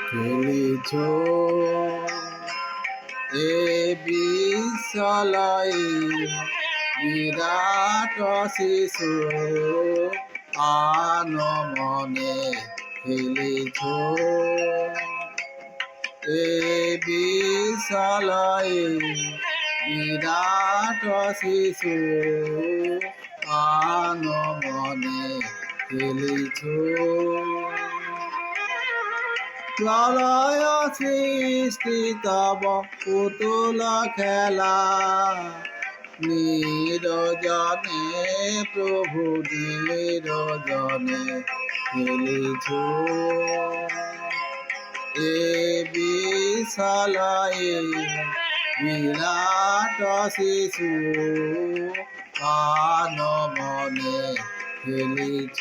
খেলিছ এ বিশ্বলয়ে বিরাট শিশু আন মনে খেলিছ এ বিশ্বলয়ে বিরাট শিশু আন মনে খেলিছ প্রলয় সৃষ্টি তব পুতুল খেলা নিরজনে প্রভু নিরজনে খেলিছ এ বিশালয়ে বিরাট শিশু আন মনে খেলিছ।